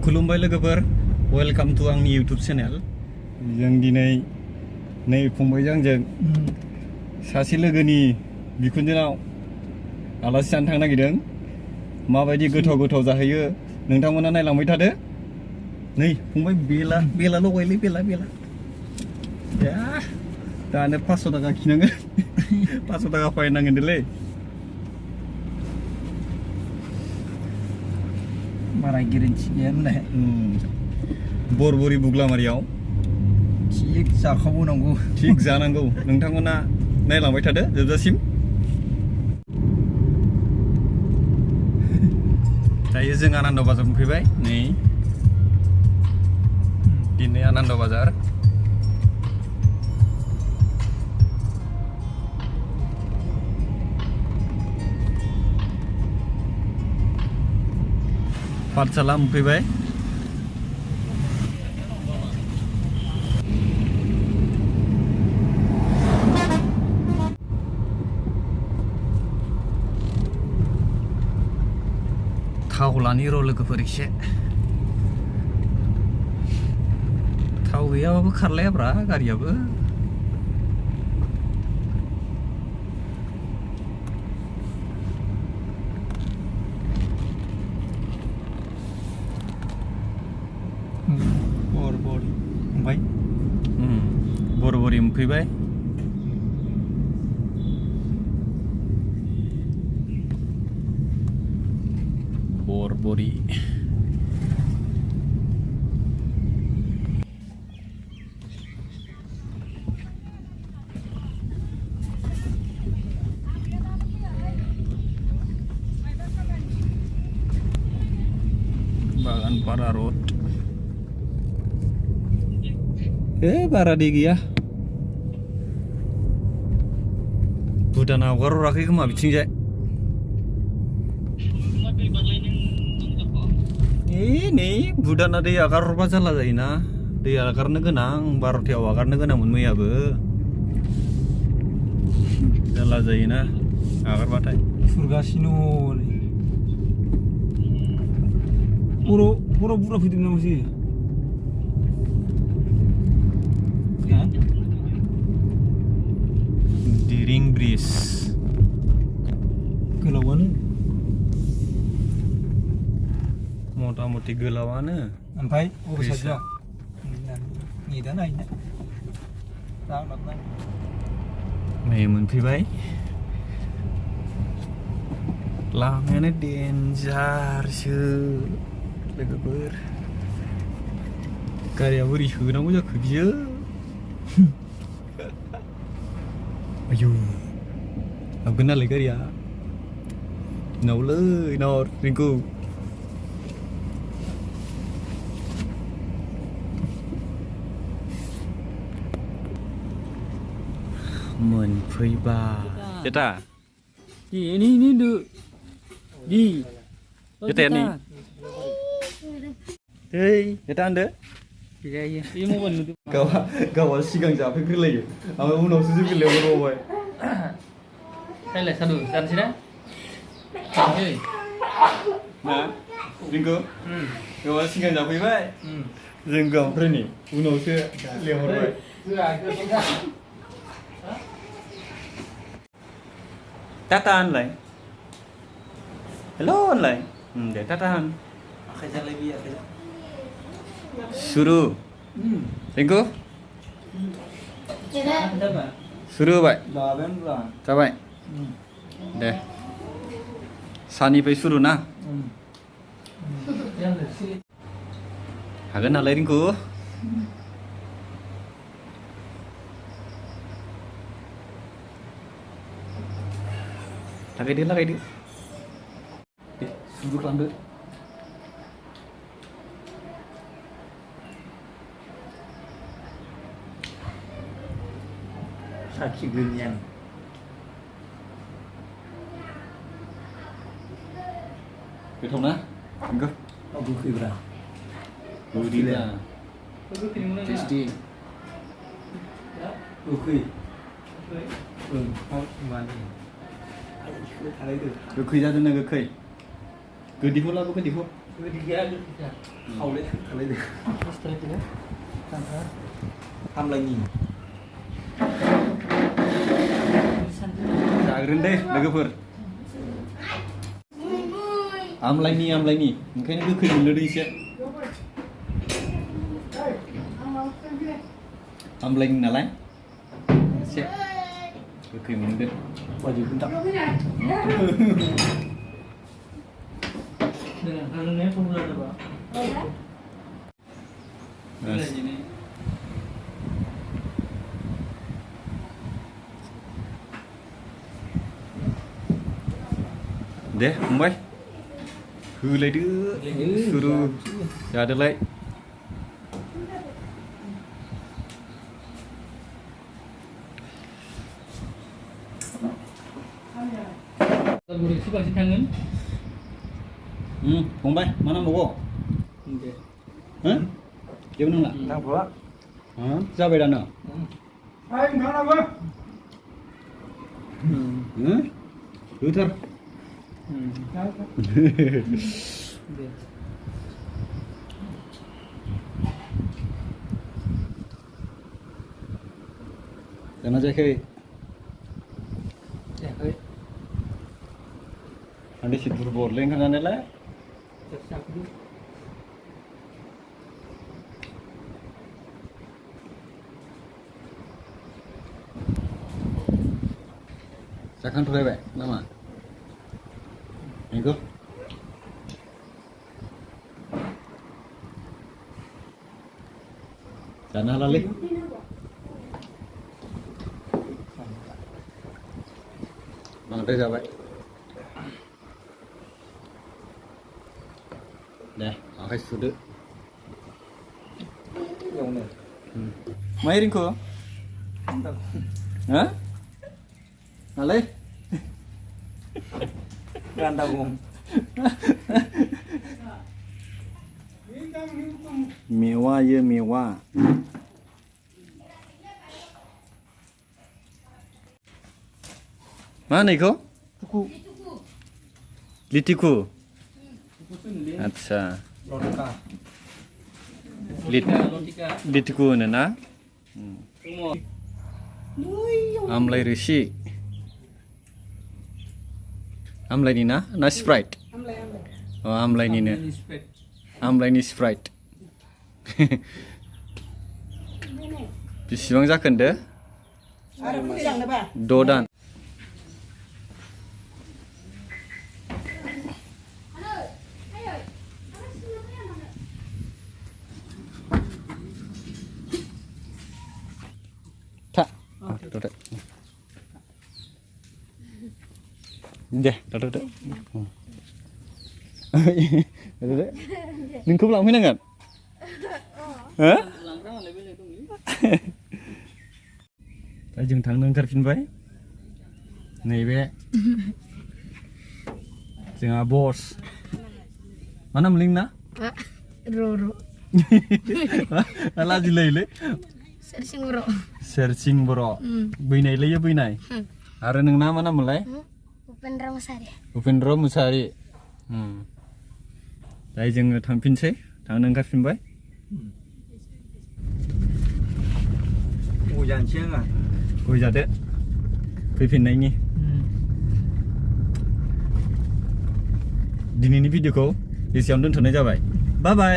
खुलुमबाय लोगोफोर welcome to आंनि यूट्यूब चैनल जों दिनै नै फंबायजों आंजों सासे लोगोनि बिखुनजोनाव आलासि जानो थांनो नागिरदों माबायदि गोथाव गोथाव जाहैयो नोंथांमोना नायलांबाय थादो नै फंबाय बेला लगायलै बेला या दानो 500 थाखा खिनांगोन 500 थाखा फाइन नांगोन दोलै बारा गेरेन्थि गैया होननाय बरबरि बुग्लामारियाव थिग जाखावनांगौ थिग जानांगौ नोंथांमोना नायलांबाय थादो जोबजासिम दायो जों आनन्द बाजार मोनफैबाय नै दिनै आनन्द बाजार पाठशाला मोनफैबाय थाव लानि र' लोगोफोर एसे थाव गैयाबाबो खारलायाब्रा गारियाबो बरबरि मोनफैबाय बरबरि बागानपारा रोड बारा दै गैया भुटाना हगारहराखै खोमा बिथिंजाय नै भुटाना दै हगारहरबा जारला जायोना दै हगारनो गोनां 12थायाव हगारनो गोनांमोन मैयाबो जारला जायोना हगारबाथाय खुरगासिनो बर' बुरजा फैदों नामासै दिरिं ब्रिज गोलावानो मथा मथि गोलावानो ओमफ्राय अबे साइडआ नेदा नायना नै मोनफैबाय लामायानो देन्जारसो लोगोफोर गारिया बोरै सोनांगौ जाखो बियो आयौ हाबगोन नालाय गारिया नावलै नाव रिंकु मोनफैबाय जेटा ini duk di जेटा नि hey जेटा होनदो iya ini mobile nutup गावा सिगां जाफैग्रोलायो ओमफ्राय उनावसो जों लेंहरबावबाय साइलाय सादु जानोसै ना ना रिंकु गावा सिगां जाफैबाय जों ओमफ्राय नै उनावसो लेंहरबाय टाटा होनलाय हेल' होनलाय दे टाटा होन आखाइजालाय बे आखाइजा सुरु रिंकु सुरु होबाय जाबाय दे सानिफ्राय सुरु ना हागोन नालाय रिंकु लागायदो दे सुरु खालामदो साखि गोनियान गोथाव ना रिंकु गोखैब्रा गोदैब्रा टेस्टि गोखै गोखै जादों ना गोखै गोदैखौ लाबो गोदैखौ Ketiga. Kau lihat, kau lihat. Straight ya. Kantor. Tam lagi. जाग्रोन दे लोगोफोर आमलायनि ओंखायनो गोखै मोनलोदो एसे आमलायनि नालाय एसे गोखै मोनदो Wajib bentak. Dengan halnya formula apa? Yes. Ini. दे फंबाय होलायदो सुरु जादोलाय Gurih bangsि थांगोन फंबाय मा नांबावगौ दे हो जेबो नांला Nampaklah. जाबाय दानो Ayo, mana gua? होथार दे जाना जायाखै जायाखै आं एसे दुरबललै ओंखाम जानायालाय जाखांदो जाखांथ'लायबाय नामा नंगौ जानो हालालै बांद्राय जाबाय दे आखाइ सुदो Yang mana? मा एरिंखौ हा नालाय Gandang. मेवा ये मेवा मा होनो इखौ cukup लिटिकु cukup ini आदसा Lotka. lotika लिटिकु होनो ना semua आमलाइ रोसि आमलाइनि ना स्प्राइट अ आमलाइनिनो आमलाइनि स्प्राइट बेसेबां जाखोन्दो 6 दान Duduk. Deh, duduk. Duduk. Ningkau langsung kan? Hah? दा जों थांनो ओंखारफिनबाय नैबे जोंहा बस मा नाम लिंना Roro. लाजिलायोलै Sersing bro. सेरसिं बर' बैनायलै बैनाय आरो नोंना मा नाममोनलाय Upendra Masari. उपेन्द्र मुसाहारि दायो जोङो थांफिनसै थांनो ओंखारफिनबाय Hujan siang ah. गय जादो फैफिननायनि दिनैनि भिडिअखौ एसेयावनो दोनथ'नाय जाबाय बाय बाय